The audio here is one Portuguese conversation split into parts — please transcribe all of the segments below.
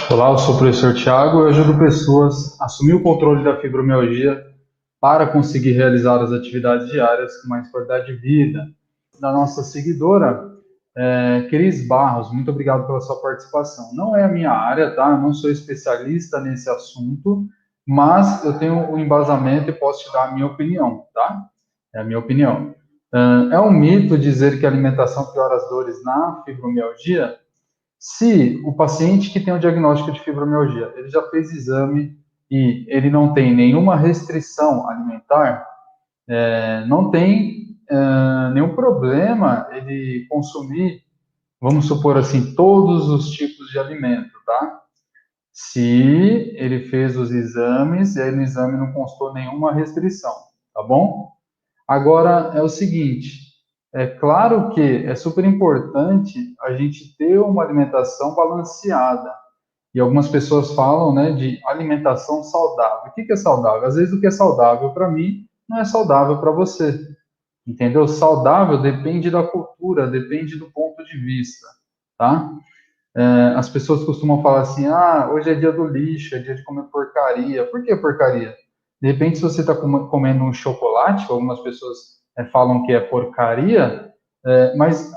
Olá, eu sou o professor Tiago. Eu ajudo pessoas a assumir o controle da fibromialgia para conseguir realizar as atividades diárias com mais qualidade de vida. Da nossa seguidora, Cris Barros, muito obrigado pela sua participação. Não é a minha área, tá? Eu não sou especialista nesse assunto, mas eu tenho um embasamento e posso te dar a minha opinião, tá? É a minha opinião. É um mito dizer que a alimentação piora as dores na fibromialgia? Se o paciente que tem o diagnóstico de fibromialgia, ele já fez exame e ele não tem nenhuma restrição alimentar, não tem nenhum problema ele consumir, vamos supor assim, todos os tipos de alimento, tá? Se ele fez os exames e aí no exame não constou nenhuma restrição, tá bom? Agora, é o seguinte, é claro que é super importante a gente ter uma alimentação balanceada. E algumas pessoas falam, né, de alimentação saudável. O que é saudável? Às vezes o que é saudável para mim não é saudável para você. Entendeu? Saudável depende da cultura, depende do ponto de vista, tá? As pessoas costumam falar assim: ah, hoje é dia do lixo, é dia de comer porcaria. Por que porcaria? De repente, se você está comendo um chocolate, algumas pessoas falam que é porcaria, mas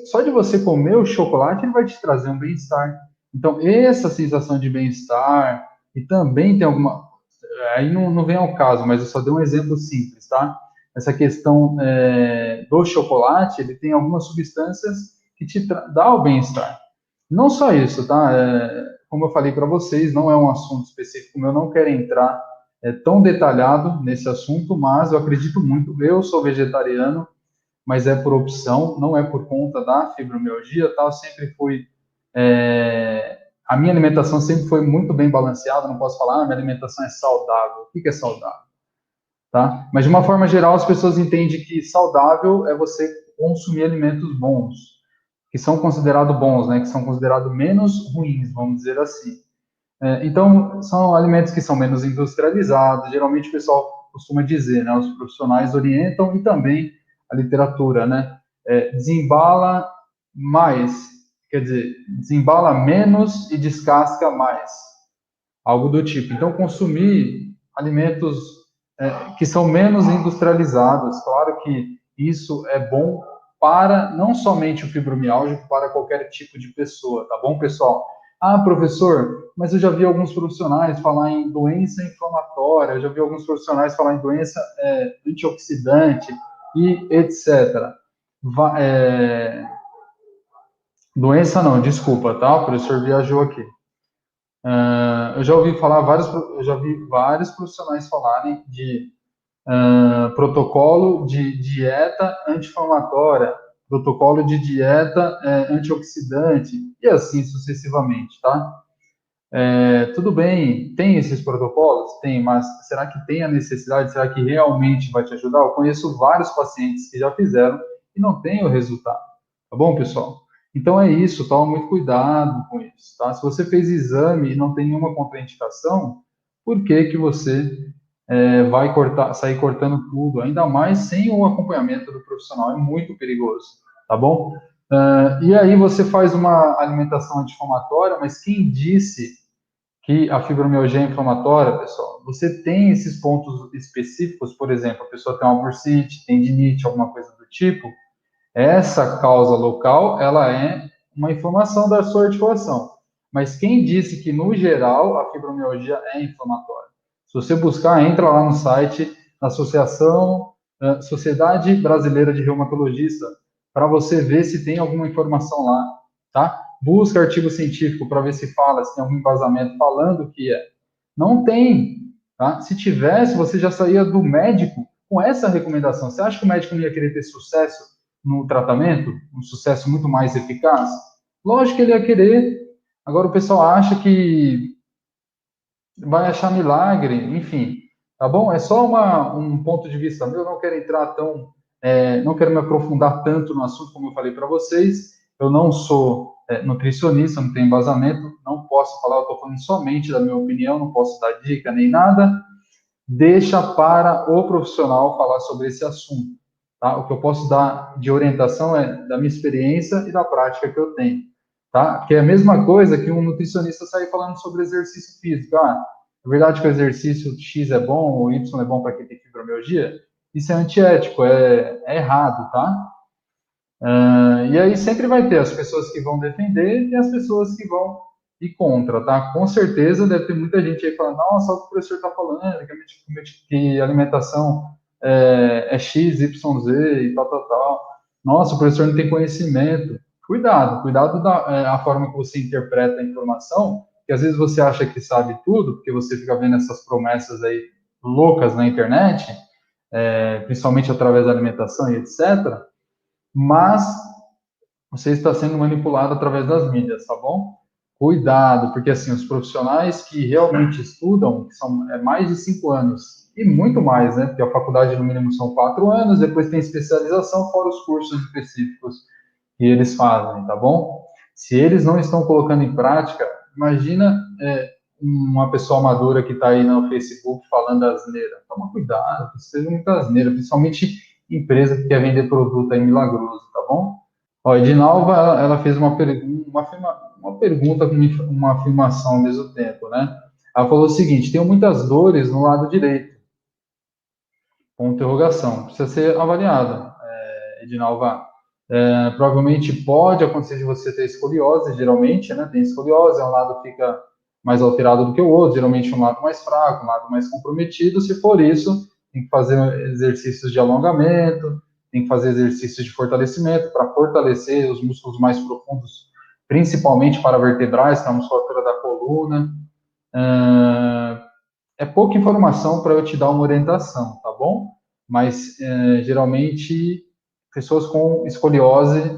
só de você comer o chocolate, ele vai te trazer um bem-estar. Então, essa sensação de bem-estar, e também tem alguma. Aí não vem ao caso, mas eu só dei um exemplo simples, tá? Essa questão do chocolate, ele tem algumas substâncias que te dá o bem-estar. Não só isso, tá? Como eu falei para vocês, não é um assunto específico meu, não quero entrar tão detalhado nesse assunto, mas eu acredito muito. Eu sou vegetariano, mas é por opção, não é por conta da fibromialgia, tá? Eu sempre fui. A minha alimentação sempre foi muito bem balanceada, não posso falar, minha alimentação é saudável. O que é saudável? Tá? Mas de uma forma geral, as pessoas entendem que saudável é você consumir alimentos bons, que são considerados bons, né? Que são considerados menos ruins, vamos dizer assim. Então, são alimentos que são menos industrializados. Geralmente o pessoal costuma dizer, né? Os profissionais orientam e também a literatura, né? Desembala mais, quer dizer, desembala menos e descasca mais, algo do tipo. Então, consumir alimentos que são menos industrializados, claro que isso é bom para não somente o fibromialgia, para qualquer tipo de pessoa, tá bom, pessoal? Ah, professor, mas eu já vi alguns profissionais falar em doença inflamatória, eu já vi alguns profissionais falar em doença antioxidante e etc. Doença não, desculpa, tá? O professor viajou aqui. Eu já vi vários profissionais falarem de protocolo de dieta anti-inflamatória, protocolo de dieta antioxidante e assim sucessivamente, tá? Tudo bem, tem esses protocolos? Tem, mas será que tem a necessidade? Será que realmente vai te ajudar? Eu conheço vários pacientes que já fizeram e não tem o resultado. Tá bom, pessoal? Então é isso, toma muito cuidado com isso, tá? Se você fez exame e não tem nenhuma contraindicação, por que que você vai sair cortando tudo? Ainda mais sem o acompanhamento do profissional, é muito perigoso, tá bom? E aí você faz uma alimentação anti-inflamatória, mas quem disse que a fibromialgia é inflamatória, pessoal? Você tem esses pontos específicos, por exemplo, a pessoa tem uma bursite, tendinite, alguma coisa do tipo, essa causa local, ela é uma inflamação da sua articulação. Mas quem disse que, no geral, a fibromialgia é inflamatória? Se você buscar, entra lá no site da Sociedade Brasileira de Reumatologista, para você ver se tem alguma informação lá, tá? Busca artigo científico para ver se fala, se tem algum embasamento falando que é. Não tem, tá? Se tivesse, você já saía do médico com essa recomendação. Você acha que o médico não ia querer ter sucesso no tratamento? Um sucesso muito mais eficaz? Lógico que ele ia querer. Agora o pessoal acha que vai achar milagre, enfim, tá bom? É só um ponto de vista meu, não quero entrar não quero me aprofundar tanto no assunto como eu falei para vocês. Eu não sou nutricionista, não tenho embasamento, não posso falar, eu estou falando somente da minha opinião, não posso dar dica nem nada. Deixa para o profissional falar sobre esse assunto, tá? O que eu posso dar de orientação é da minha experiência e da prática que eu tenho, tá? Que é a mesma coisa que um nutricionista sair falando sobre exercício físico. Ah, é verdade que o exercício X é bom ou Y é bom para quem tem fibromialgia? Isso é antiético, é errado, tá? E aí sempre vai ter as pessoas que vão defender e as pessoas que vão ir contra, tá? Com certeza deve ter muita gente aí falando, nossa, olha o que o professor está falando, que alimentação é X, Y, Z e tal, tal, tal. Nossa, o professor não tem conhecimento. Cuidado a forma que você interpreta a informação, que às vezes você acha que sabe tudo, porque você fica vendo essas promessas aí loucas na internet, principalmente através da alimentação e etc., mas você está sendo manipulado através das mídias, tá bom? Cuidado, porque assim, os profissionais que realmente estudam, que são mais de 5 anos, e muito mais, né? Porque a faculdade, no mínimo, são 4 anos, depois tem especialização, fora os cursos específicos que eles fazem, tá bom? Se eles não estão colocando em prática, imagina uma pessoa madura que está aí no Facebook falando asneira. Toma cuidado, que seja muita asneira, principalmente empresa que quer vender produto aí milagroso, tá bom? Ó, a Edinalva, ela fez uma pergunta com uma afirmação ao mesmo tempo, né? Ela falou o seguinte: tenho muitas dores no lado direito, com interrogação. Precisa ser avaliada, Edinalva. Provavelmente pode acontecer de você ter escoliose, geralmente, né? Tem escoliose, um lado fica mais alterado do que o outro, geralmente um lado mais fraco, um lado mais comprometido. Se for isso, tem que fazer exercícios de alongamento, tem que fazer exercícios de fortalecimento para fortalecer os músculos mais profundos, principalmente para vertebrais, que é a musculatura da coluna. É pouca informação para eu te dar uma orientação, tá bom? Mas geralmente pessoas com escoliose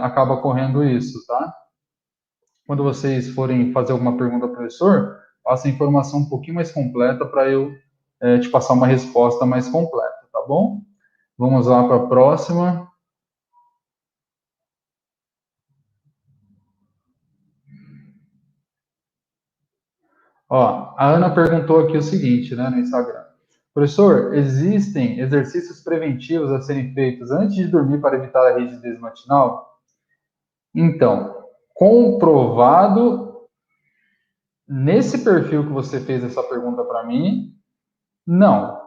acaba correndo isso, tá? Quando vocês forem fazer alguma pergunta ao professor, faça a informação um pouquinho mais completa para eu te passar uma resposta mais completa, tá bom? Vamos lá para a próxima. Ó, a Ana perguntou aqui o seguinte, né, no Instagram. Professor, existem exercícios preventivos a serem feitos antes de dormir para evitar a rigidez matinal? Então, comprovado nesse perfil que você fez essa pergunta para mim, não.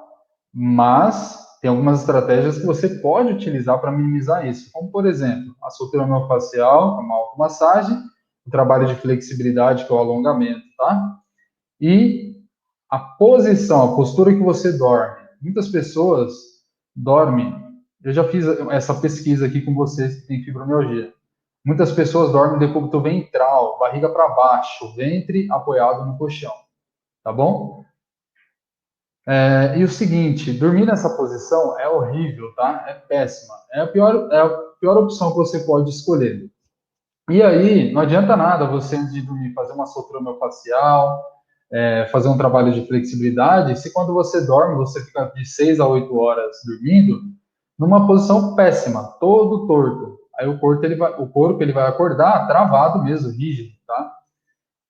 Mas tem algumas estratégias que você pode utilizar para minimizar isso, como por exemplo, a soltura miofascial, que é uma automassagem, o trabalho de flexibilidade, que é o alongamento, tá? E a posição, a postura que você dorme. Muitas pessoas dormem. Eu já fiz essa pesquisa aqui com vocês que têm fibromialgia. Muitas pessoas dormem decúbito ventral, barriga para baixo, ventre apoiado no colchão, tá bom? E o seguinte, dormir nessa posição é horrível, tá? É péssima. É a pior opção que você pode escolher. E aí, não adianta nada você, antes de dormir, fazer uma soltura miofascial, fazer um trabalho de flexibilidade, se quando você dorme, você fica de 6 a 8 horas dormindo, numa posição péssima, todo torto. Aí o corpo ele vai acordar travado mesmo, rígido, tá?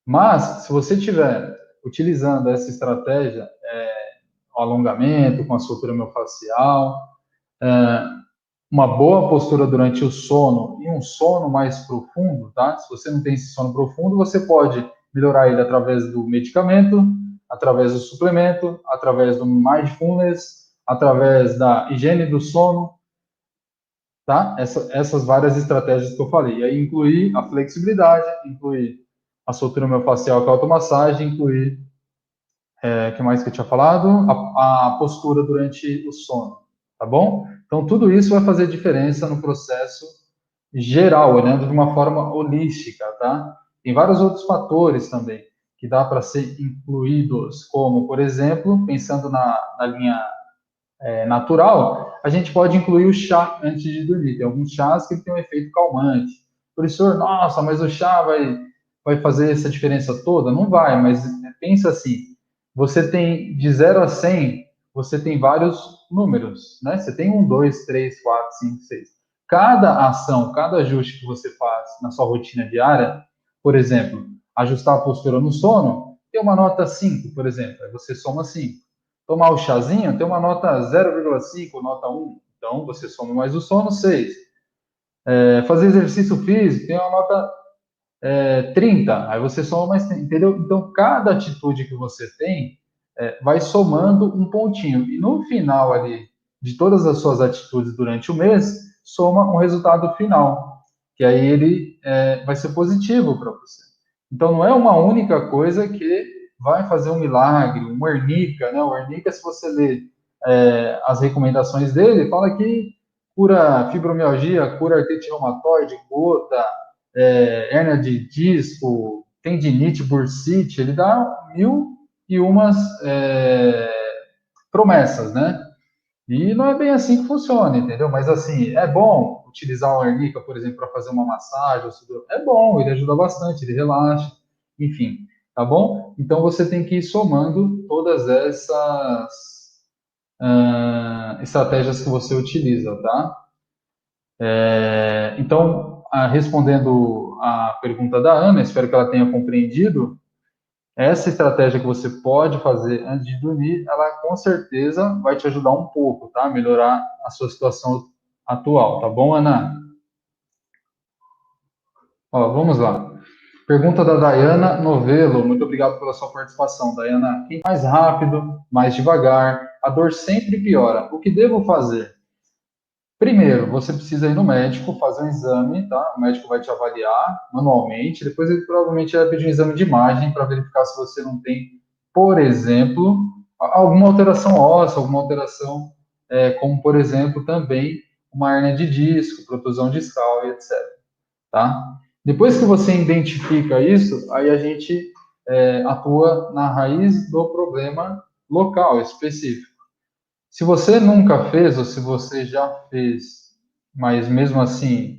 Mas, se você estiver utilizando essa estratégia, o alongamento, com a soltura miofascial, uma boa postura durante o sono e um sono mais profundo, tá? Se você não tem esse sono profundo, você pode melhorar ele através do medicamento, através do suplemento, através do mindfulness, através da higiene do sono, tá? Essas várias estratégias que eu falei. E aí incluir a flexibilidade, incluir a soltura miofascial, que é a automassagem, incluir que mais que eu tinha falado? A postura durante o sono, tá bom? Então, tudo isso vai fazer diferença no processo geral, olhando de uma forma holística, tá? Tem vários outros fatores também que dá para ser incluídos, como, por exemplo, pensando na linha natural, a gente pode incluir o chá antes de dormir. Tem alguns chás que têm um efeito calmante. Professor, nossa, mas o chá vai fazer essa diferença toda? Não vai, mas pensa assim, você tem de 0 a 100, você tem vários números, né? Você tem 1, 2, 3, 4, 5, 6. Cada ação, cada ajuste que você faz na sua rotina diária, por exemplo, ajustar a postura no sono, tem uma nota 5, por exemplo, aí você soma 5. Tomar o chazinho tem uma nota 0,5, nota 1. Então, você soma mais o sono, 6. Fazer exercício físico tem uma nota 30, aí você soma mais 30, entendeu? Então, cada atitude que você tem vai somando um pontinho. E no final ali, de todas as suas atitudes durante o mês, soma um resultado final, que aí ele vai ser positivo para você. Então, não é uma única coisa que vai fazer um milagre, um Wernica, né? O Wernica, se você ler as recomendações dele, fala que cura fibromialgia, cura artrite reumatoide, gota, hérnia de disco, tendinite, bursite, ele dá mil e umas promessas, né? E não é bem assim que funciona, entendeu? Mas assim, é bom utilizar o Arnica, por exemplo, para fazer uma massagem. É bom, ele ajuda bastante, ele relaxa, enfim, tá bom? Então você tem que ir somando todas essas estratégias que você utiliza, tá? Então, respondendo a pergunta da Ana, espero que ela tenha compreendido. Essa estratégia que você pode fazer antes de dormir, ela com certeza vai te ajudar um pouco, tá? Melhorar a sua situação atual, tá bom, Ana? Ó, vamos lá. Pergunta da Dayana Novelo. Muito obrigado pela sua participação, Dayana. Quem mais rápido, mais devagar, a dor sempre piora. O que devo fazer? Primeiro, você precisa ir no médico, fazer um exame, tá? O médico vai te avaliar manualmente, depois ele provavelmente vai pedir um exame de imagem para verificar se você não tem, por exemplo, alguma alteração óssea, alguma alteração, como por exemplo também uma hérnia de disco, protusão discal e etc. Tá? Depois que você identifica isso, aí a gente atua na raiz do problema local, específico. Se você nunca fez, ou se você já fez, mas mesmo assim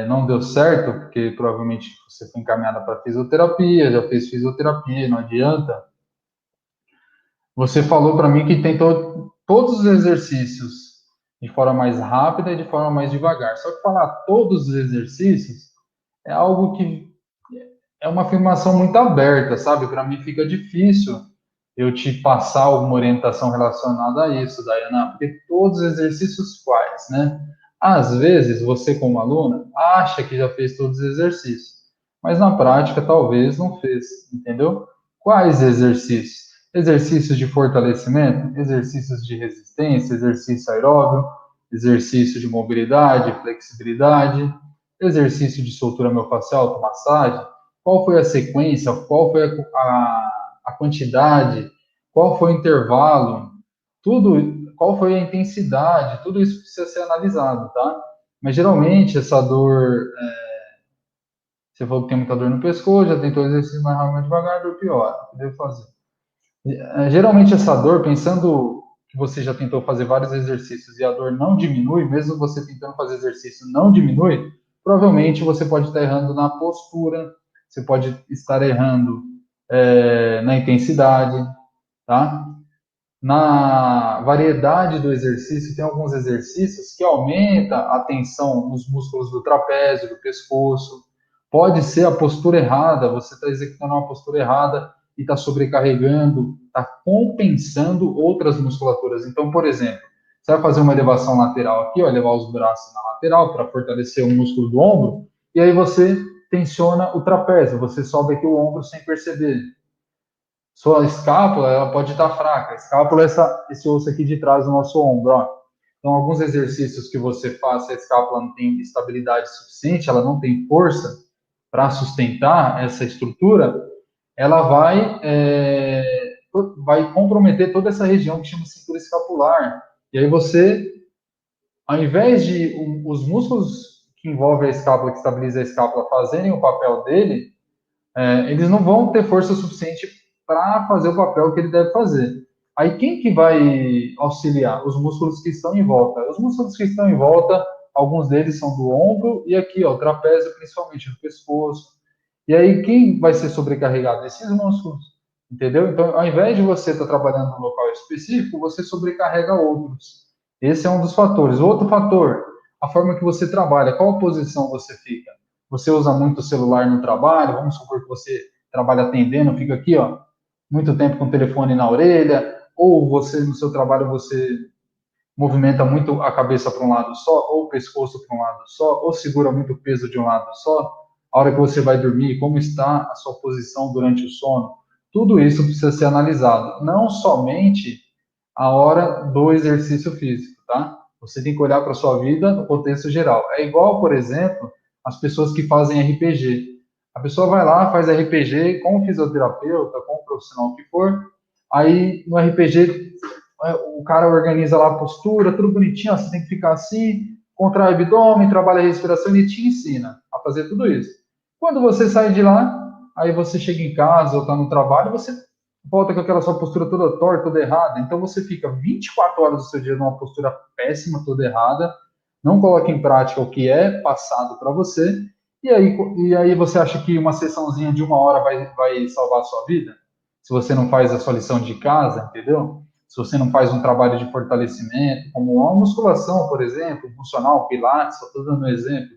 não deu certo, porque provavelmente você foi encaminhada para fisioterapia, já fez fisioterapia, não adianta. Você falou para mim que tentou todos os exercícios de forma mais rápida e de forma mais devagar. Só que falar todos os exercícios é algo que é uma afirmação muito aberta, sabe? Para mim fica difícil eu te passar alguma orientação relacionada a isso, Dayana, porque todos os exercícios quais, né? Às vezes, você como aluna acha que já fez todos os exercícios, mas na prática talvez não fez, entendeu? Quais exercícios? Exercícios de fortalecimento, exercícios de resistência, exercício aeróbio, exercício de mobilidade, flexibilidade, exercício de soltura miofascial, automassagem. Qual foi a sequência? Qual foi a quantidade, qual foi o intervalo, tudo, qual foi a intensidade, tudo isso precisa ser analisado, tá? Mas geralmente essa dor, você falou que tem muita dor no pescoço, já tentou exercício mais rápido, mais devagar, a dor piora. O que devo fazer? Geralmente essa dor, pensando que você já tentou fazer vários exercícios e a dor não diminui, mesmo você tentando fazer exercício não diminui, provavelmente você pode estar errando na postura, você pode estar errando na intensidade, tá? Na variedade do exercício, tem alguns exercícios que aumenta a tensão nos músculos do trapézio, do pescoço. Pode ser a postura errada, você está executando uma postura errada e está sobrecarregando, está compensando outras musculaturas. Então, por exemplo, você vai fazer uma elevação lateral aqui, ó, elevar os braços na lateral para fortalecer o músculo do ombro, e aí você tensiona o trapézio, você sobe aqui o ombro sem perceber. Sua escápula, ela pode estar fraca. A escápula é esse osso aqui de trás do nosso ombro, ó. Então, alguns exercícios que você faz, se a escápula não tem estabilidade suficiente, ela não tem força para sustentar essa estrutura, ela vai comprometer toda essa região que chama cintura escapular. E aí você, ao invés de os músculos que envolvem a escápula, que estabiliza a escápula, fazerem o papel dele, eles não vão ter força suficiente para fazer o papel que ele deve fazer. Aí quem que vai auxiliar? Os músculos que estão em volta. Os músculos que estão em volta, alguns deles são do ombro e aqui, ó, o trapézio, principalmente no pescoço. E aí quem vai ser sobrecarregado? Esses músculos, entendeu? Então, ao invés de você estar trabalhando num local específico, você sobrecarrega outros. Esse é um dos fatores. Outro fator, a forma que você trabalha, qual posição você fica? Você usa muito o celular no trabalho, vamos supor que você trabalha atendendo, fica aqui, ó, muito tempo com o telefone na orelha, ou você, no seu trabalho, você movimenta muito a cabeça para um lado só, ou o pescoço para um lado só, ou segura muito peso de um lado só, a hora que você vai dormir, como está a sua posição durante o sono, tudo isso precisa ser analisado, não somente a hora do exercício físico, tá? Você tem que olhar para a sua vida no contexto geral. É igual, por exemplo, as pessoas que fazem RPG. A pessoa vai lá, faz RPG com o fisioterapeuta, com o profissional que for, aí no RPG o cara organiza lá a postura, tudo bonitinho, ó, você tem que ficar assim, contrai o abdômen, trabalha a respiração e te ensina a fazer tudo isso. Quando você sai de lá, aí você chega em casa ou está no trabalho, você volta com aquela sua postura toda torta, toda errada. Então você fica 24 horas do seu dia numa postura péssima, toda errada, não coloca em prática o que é passado para você, e aí você acha que uma sessãozinha de 1 hora vai salvar a sua vida? Se você não faz a sua lição de casa, entendeu? Se você não faz um trabalho de fortalecimento, como uma musculação, por exemplo, funcional, pilates, estou dando um exemplo.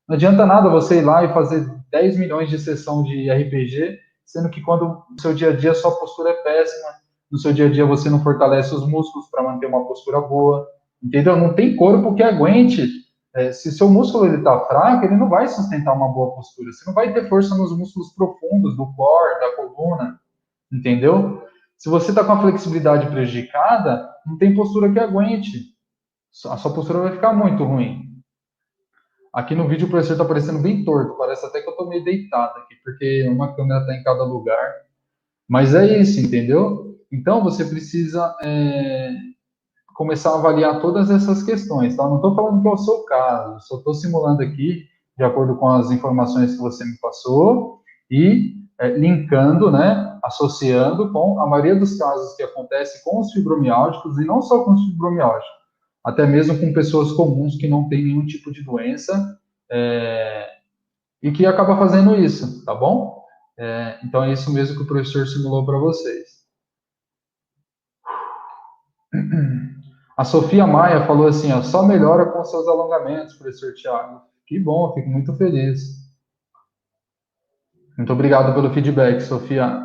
Não adianta nada você ir lá e fazer 10 milhões de sessão de RPG, sendo que quando no seu dia a dia sua postura é péssima, no seu dia a dia você não fortalece os músculos para manter uma postura boa, entendeu? Não tem corpo que aguente. Se seu músculo ele está fraco, ele não vai sustentar uma boa postura. Você não vai ter força nos músculos profundos do core, da coluna, entendeu? Se você está com a flexibilidade prejudicada, não tem postura que aguente. A sua postura vai ficar muito ruim. Aqui no vídeo o professor está parecendo bem torto, parece até que eu estou meio deitado aqui, porque uma câmera está em cada lugar. Mas é isso, entendeu? Então você precisa começar a avaliar todas essas questões, tá? Não estou falando que é o seu caso, só estou simulando aqui, de acordo com as informações que você me passou, e linkando, né, associando com a maioria dos casos que acontece com os fibromialgicos, e não só com os fibromialgicos, até mesmo com pessoas comuns que não têm nenhum tipo de doença, e que acaba fazendo isso, tá bom? Então é isso mesmo que o professor simulou para vocês. A Sofia Maia falou assim, ó, só melhora com seus alongamentos, professor Tiago. Que bom, fico muito feliz. Muito obrigado pelo feedback, Sofia.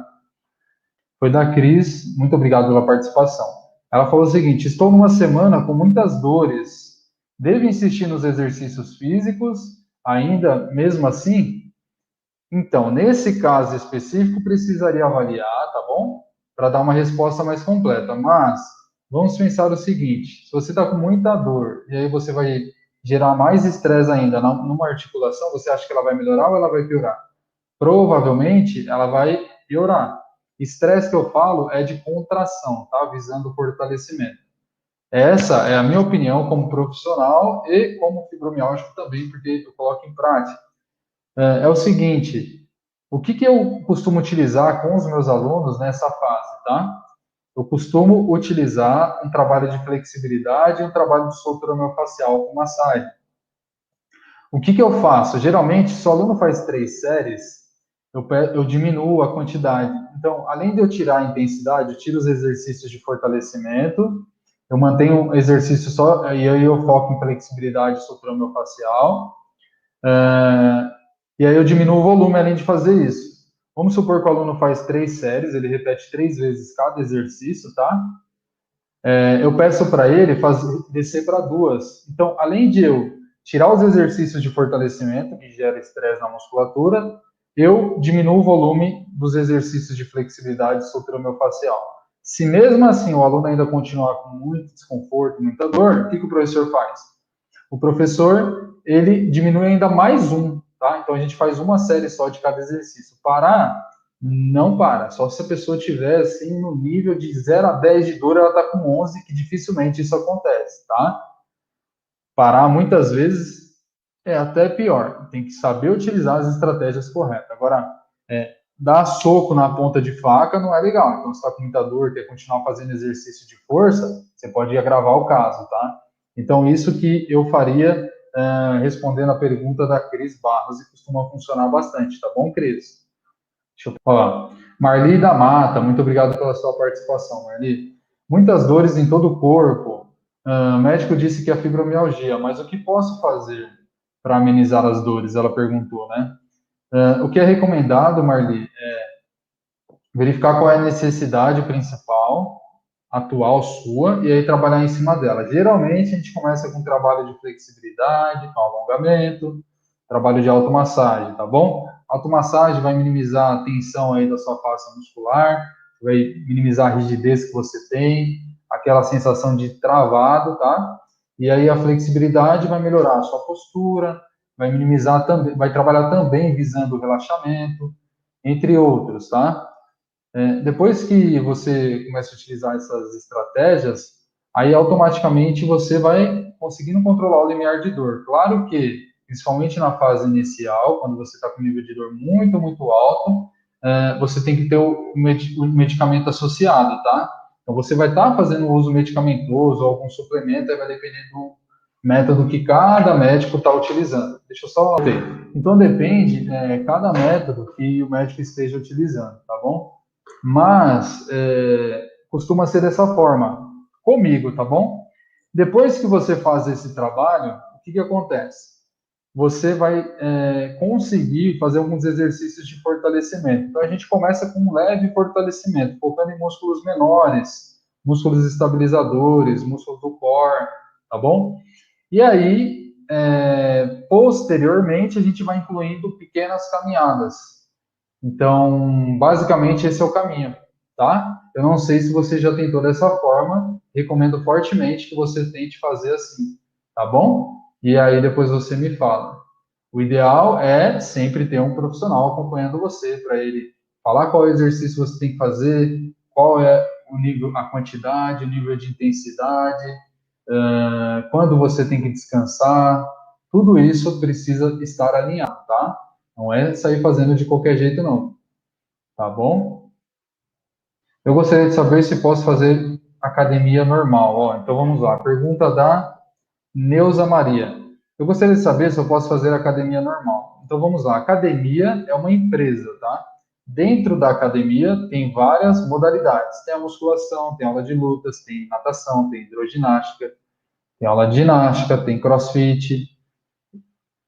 Foi da Cris, muito obrigado pela participação. Ela falou o seguinte, estou numa semana com muitas dores. Devo insistir nos exercícios físicos ainda, mesmo assim? Então, nesse caso específico, precisaria avaliar, tá bom? Para dar uma resposta mais completa. Mas, vamos pensar o seguinte: se você está com muita dor, e aí você vai gerar mais estresse ainda numa articulação, você acha que ela vai melhorar ou ela vai piorar? Provavelmente, ela vai piorar. Estresse que eu falo é de contração, tá? Visando o fortalecimento. Essa é a minha opinião como profissional e como fibromialgico também, porque eu coloco em prática. É o seguinte, o que eu costumo utilizar com os meus alunos nessa fase, tá? Eu costumo utilizar um trabalho de flexibilidade e um trabalho de soltura miofascial com massagem. O que eu faço? Geralmente, se o aluno faz 3 séries, eu diminuo a quantidade. Então, além de eu tirar a intensidade, eu tiro os exercícios de fortalecimento, eu mantenho um exercício só, e aí eu foco em flexibilidade e soltura miofascial. E aí eu diminuo o volume além de fazer isso. Vamos supor que o aluno faz 3 séries, ele repete 3 vezes cada exercício, tá? Eu peço para ele descer para 2. Então, além de eu tirar os exercícios de fortalecimento, que gera estresse na musculatura, eu diminuo o volume dos exercícios de flexibilidade e soltura miofascial. Se mesmo assim o aluno ainda continuar com muito desconforto, muita dor, o que o professor faz? O professor, ele diminui ainda mais um, tá? Então a gente faz uma série só de cada exercício. Parar, não para. Só se a pessoa tiver assim no nível de 0 a 10 de dor, ela tá com 11, que dificilmente isso acontece, tá? Parar muitas vezes é até pior. Tem que saber utilizar as estratégias corretas. Agora, dar soco na ponta de faca não é legal. Então, se está com muita dor, quer continuar fazendo exercício de força, você pode agravar o caso, tá? Então, isso que eu faria respondendo a pergunta da Cris Barros e costuma funcionar bastante, tá bom, Cris? Deixa eu falar. Marli da Mata, muito obrigado pela sua participação, Marli. Muitas dores em todo o corpo. O médico disse que é fibromialgia, mas o que posso fazer para amenizar as dores? Ela perguntou, né? O que é recomendado, Marli, é verificar qual é a necessidade principal, atual sua e aí trabalhar em cima dela. Geralmente a gente começa com trabalho de flexibilidade, com alongamento, trabalho de automassagem, tá bom? Automassagem vai minimizar a tensão aí da sua face muscular, vai minimizar a rigidez que você tem, aquela sensação de travado, tá? E aí a flexibilidade vai melhorar a sua postura, vai minimizar também, vai trabalhar também visando o relaxamento, entre outros, tá? Depois que você começa a utilizar essas estratégias, aí automaticamente você vai conseguindo controlar o limiar de dor. Claro que, principalmente na fase inicial, quando você está com um nível de dor muito, muito alto, você tem que ter o medicamento associado, tá? Então você vai estar fazendo uso medicamentoso, algum suplemento, aí vai depender do método que cada médico está utilizando. Deixa eu só ver. Então depende, cada método que o médico esteja utilizando, tá bom? Mas costuma ser dessa forma comigo, tá bom? Depois que você faz esse trabalho, o que acontece? Você vai conseguir fazer alguns exercícios de fortalecimento. Então a gente começa com um leve fortalecimento, focando em músculos menores, músculos estabilizadores, músculos do core, tá bom? E aí, posteriormente, a gente vai incluindo pequenas caminhadas. Então, basicamente, esse é o caminho, tá? Eu não sei se você já tentou dessa forma, recomendo fortemente que você tente fazer assim, tá bom? E aí depois você me fala. O ideal é sempre ter um profissional acompanhando você, para ele falar qual exercício você tem que fazer, qual é o nível, a quantidade, o nível de intensidade, quando você tem que descansar, tudo isso precisa estar alinhado, tá? Não é sair fazendo de qualquer jeito, não. Tá bom? Eu gostaria de saber se posso fazer academia normal. Ó, então vamos lá. Pergunta da Neuza Maria. Eu gostaria de saber se eu posso fazer academia normal. Então vamos lá. Academia é uma empresa, tá? Dentro da academia tem várias modalidades. Tem a musculação, tem aula de lutas, tem natação, tem hidroginástica, tem aula de ginástica, tem crossfit,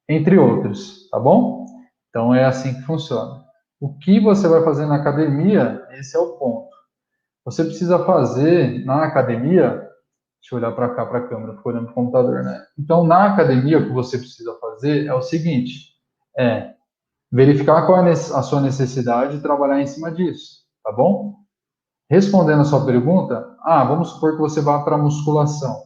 entre outros, tá bom? Então é assim que funciona. O que você vai fazer na academia, esse é o ponto. Você precisa fazer na academia, deixa eu olhar para cá, para a câmera, fico olhando para o computador, né? Então, na academia, o que você precisa fazer é o seguinte, é verificar qual é a sua necessidade e trabalhar em cima disso, tá bom? Respondendo a sua pergunta, vamos supor que você vá para a musculação.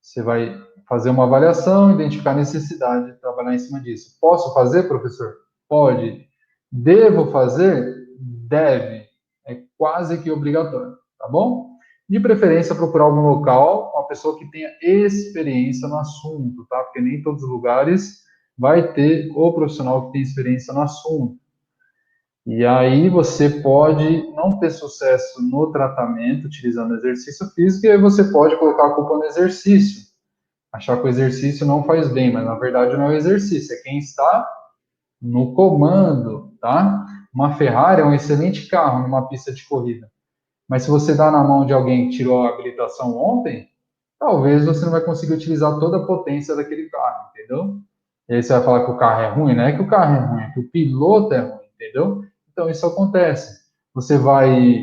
Você vai fazer uma avaliação, identificar a necessidade e trabalhar em cima disso. Posso fazer, professor? Pode. Devo fazer? Deve. É quase que obrigatório, tá bom? De preferência, procurar algum local, uma pessoa que tenha experiência no assunto, tá? Porque nem todos os lugares vai ter o profissional que tem experiência no assunto. E aí você pode não ter sucesso no tratamento utilizando exercício físico, e aí você pode colocar a culpa no exercício, achar que o exercício não faz bem, mas na verdade não é o exercício, é quem está no comando, tá? Uma Ferrari é um excelente carro numa pista de corrida, mas se você dá na mão de alguém que tirou a habilitação ontem, talvez você não vai conseguir utilizar toda a potência daquele carro, entendeu? E aí você vai falar que o carro é ruim, não é que o carro é ruim, é que o piloto é ruim, entendeu? Então isso acontece. Você vai,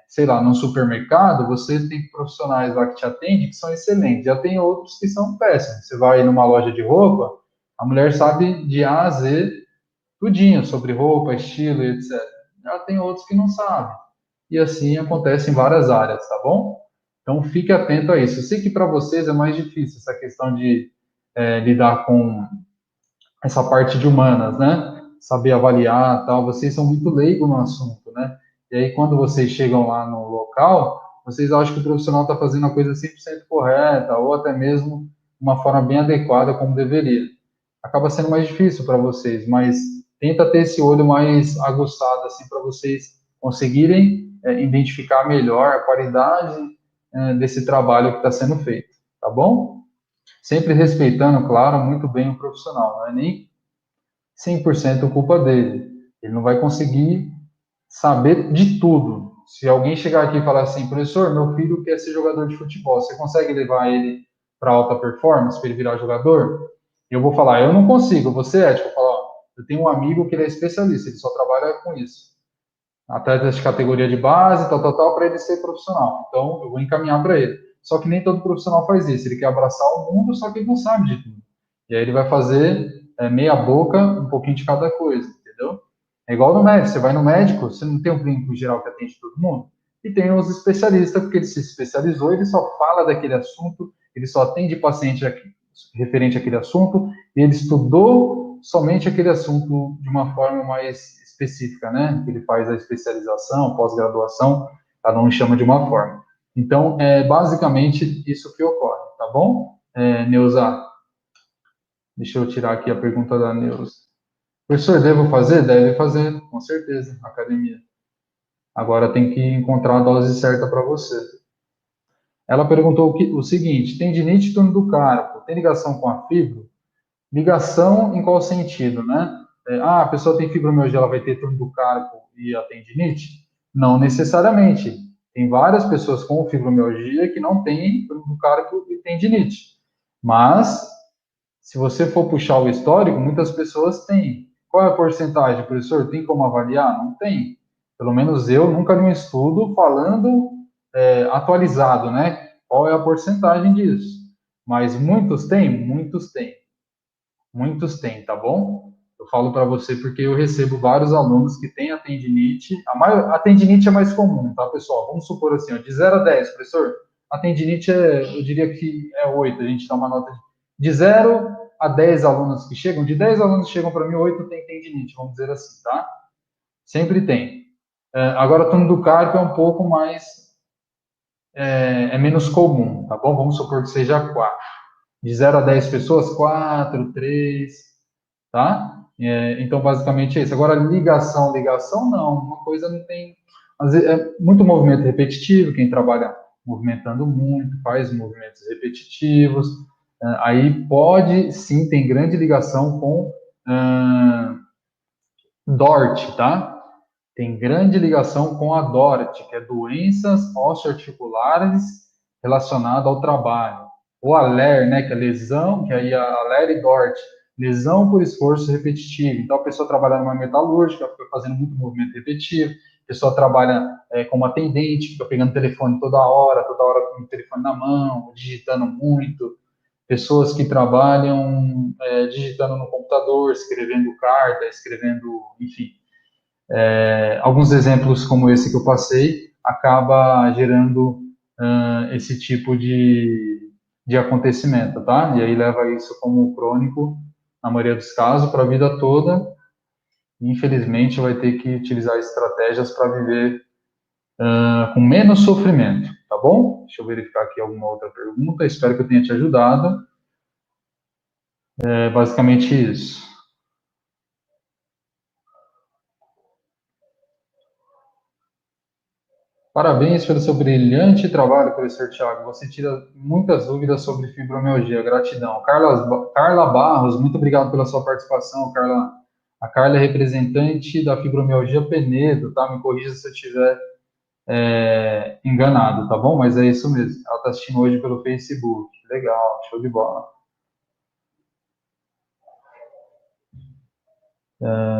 sei lá, num supermercado, você tem profissionais lá que te atendem que são excelentes, já tem outros que são péssimos. Você vai numa loja de roupa, a mulher sabe de A a Z tudinho sobre roupa, estilo e etc. Já tem outros que não sabem. E assim acontece em várias áreas, tá bom? Então fique atento a isso. Eu sei que para vocês é mais difícil essa questão de lidar com essa parte de humanas, né? Saber avaliar, tal. Vocês são muito leigos no assunto, né? E aí quando vocês chegam lá no local, vocês acham que o profissional está fazendo a coisa 100% correta ou até mesmo uma forma bem adequada como deveria. Acaba sendo mais difícil para vocês, mas tenta ter esse olho mais aguçado assim para vocês conseguirem identificar melhor a qualidade desse trabalho que está sendo feito, tá bom? Sempre respeitando, claro, muito bem o profissional, não é nem 100% culpa dele. Ele não vai conseguir saber de tudo. Se alguém chegar aqui e falar assim, professor, meu filho quer ser jogador de futebol, você consegue levar ele para alta performance, para ele virar jogador? Eu vou falar, eu não consigo, você é ético. Eu vou falar, ó, eu tenho um amigo que ele é especialista, ele só trabalha com isso. Atletas de categoria de base, tal, para ele ser profissional. Então, eu vou encaminhar para ele. Só que nem todo profissional faz isso. Ele quer abraçar o mundo, só que ele não sabe de tudo. E aí ele vai fazer meia boca, um pouquinho de cada coisa, entendeu? É igual no médico. Você vai no médico, você não tem um clínico geral que atende todo mundo. E tem os especialistas, porque ele se especializou, ele só fala daquele assunto, ele só atende paciente referente àquele assunto, e ele estudou somente aquele assunto de uma forma mais específica, né? Ele faz a especialização, pós-graduação, cada um chama de uma forma. Então, é basicamente isso que ocorre, tá bom? Neuza, deixa eu tirar aqui a pergunta da Neuza. Professor, devo fazer? Deve fazer, com certeza, academia. Agora tem que encontrar a dose certa para você. Ela perguntou o seguinte: tendinite túnel do carpo, tem ligação com a fibro? Ligação em qual sentido, né? A pessoa tem fibromialgia, ela vai ter túnel do carpo e a tendinite? Não necessariamente. Tem várias pessoas com fibromialgia que não têm túnel do carpo e tendinite. Mas, se você for puxar o histórico, muitas pessoas têm. Qual é a porcentagem, professor? Tem como avaliar? Não tem. Pelo menos eu nunca li um estudo falando atualizado, né? Qual é a porcentagem disso? Mas muitos têm? Muitos têm. Muitos têm, tá bom? Eu falo para você porque eu recebo vários alunos que têm a tendinite. A tendinite é mais comum, tá, pessoal? Vamos supor assim, ó, de 0 a 10, professor, a tendinite eu diria que é 8. A gente dá uma nota de 0 a 10 alunos que chegam. De 10 alunos que chegam para mim, 8 têm tendinite, vamos dizer assim, tá? Sempre tem. Agora, túnel do carpo é um pouco mais, é menos comum, tá bom? Vamos supor que seja 4. De 0 a 10 pessoas, 4, 3, tá? Então, basicamente é isso. Agora, ligação, não. Uma coisa não tem. Às vezes, é muito movimento repetitivo, quem trabalha movimentando muito, faz movimentos repetitivos. Aí pode, sim, tem grande ligação com DORT, tá? Tem grande ligação com a DORT, que é doenças osteoarticulares relacionadas ao trabalho. O ALER, né, que é lesão, que aí a ALER e DORT, lesão por esforço repetitivo. Então, a pessoa trabalha numa metalúrgica, fica fazendo muito movimento repetitivo. A pessoa trabalha como atendente, fica pegando telefone toda hora com o telefone na mão, digitando muito. Pessoas que trabalham digitando no computador, escrevendo carta, escrevendo, enfim, alguns exemplos como esse que eu passei acaba gerando esse tipo de acontecimento, tá? E aí leva isso como crônico, na maioria dos casos, para a vida toda. E, infelizmente, vai ter que utilizar estratégias para viver com menos sofrimento, tá bom? Deixa eu verificar aqui alguma outra pergunta. Espero que eu tenha te ajudado. É basicamente isso. Parabéns pelo seu brilhante trabalho, professor Tiago. Você tira muitas dúvidas sobre fibromialgia. Gratidão. Carla Barros, muito obrigado pela sua participação, Carla. A Carla é representante da fibromialgia Penedo, tá? Me corrija se eu estiver enganado, tá bom? Mas é isso mesmo. Ela está assistindo hoje pelo Facebook. Legal, show de bola.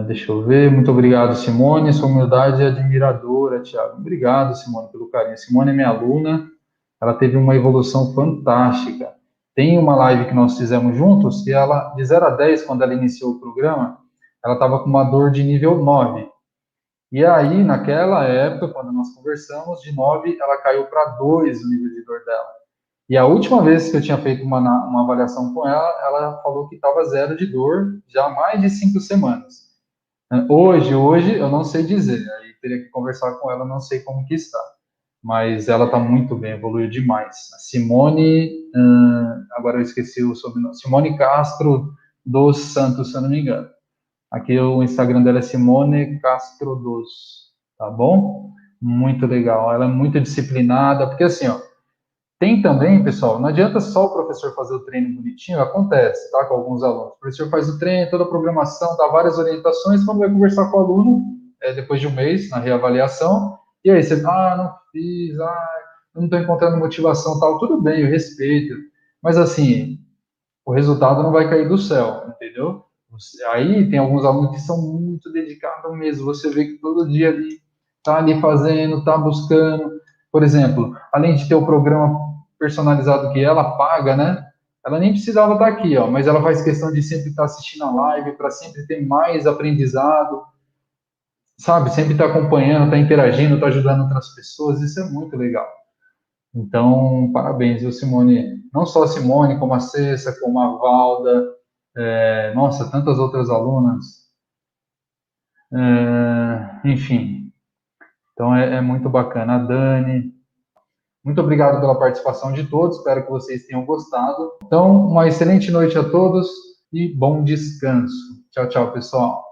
Deixa eu ver. Muito obrigado, Simone. Sua humildade é admiradora, Tiago. Obrigado, Simone, pelo carinho. Simone é minha aluna. Ela teve uma evolução fantástica. Tem uma live que nós fizemos juntos e ela, de 0 a 10, quando ela iniciou o programa, ela estava com uma dor de nível 9. E aí, naquela época, quando nós conversamos, de 9 ela caiu para 2 o nível de dor dela. E a última vez que eu tinha feito uma avaliação com ela, ela falou que estava zero de dor já há mais de 5 semanas. Hoje, eu não sei dizer, aí teria que conversar com ela, não sei como que está. Mas ela está muito bem, evoluiu demais. A Simone, agora eu esqueci o sobrenome, Simone Castro dos Santos, se eu não me engano. Aqui o Instagram dela é Simone Castro dos, tá bom? Muito legal, ela é muito disciplinada, porque assim, ó, tem também, pessoal, não adianta só o professor fazer o treino bonitinho, acontece, tá, com alguns alunos. O professor faz o treino, toda a programação, dá várias orientações, quando vai conversar com o aluno, depois de um mês, na reavaliação, e aí você, não fiz, eu não estou encontrando motivação, tal, tudo bem, eu respeito, mas assim, o resultado não vai cair do céu, entendeu? Aí tem alguns alunos que são muito dedicados mesmo, você vê que todo dia ali tá ali fazendo, tá buscando. Por exemplo, além de ter o programa personalizado que ela paga, né? Ela nem precisava estar aqui, ó, mas ela faz questão de sempre estar assistindo a live para sempre ter mais aprendizado, sabe? Sempre estar acompanhando, estar interagindo, estar ajudando outras pessoas. Isso é muito legal. Então, parabéns, viu, Simone? Não só a Simone, como a Cessa, como a Valda, nossa, tantas outras alunas. Enfim, então é muito bacana. A Dani, muito obrigado pela participação de todos, espero que vocês tenham gostado. Então, uma excelente noite a todos e bom descanso. Tchau, tchau, pessoal.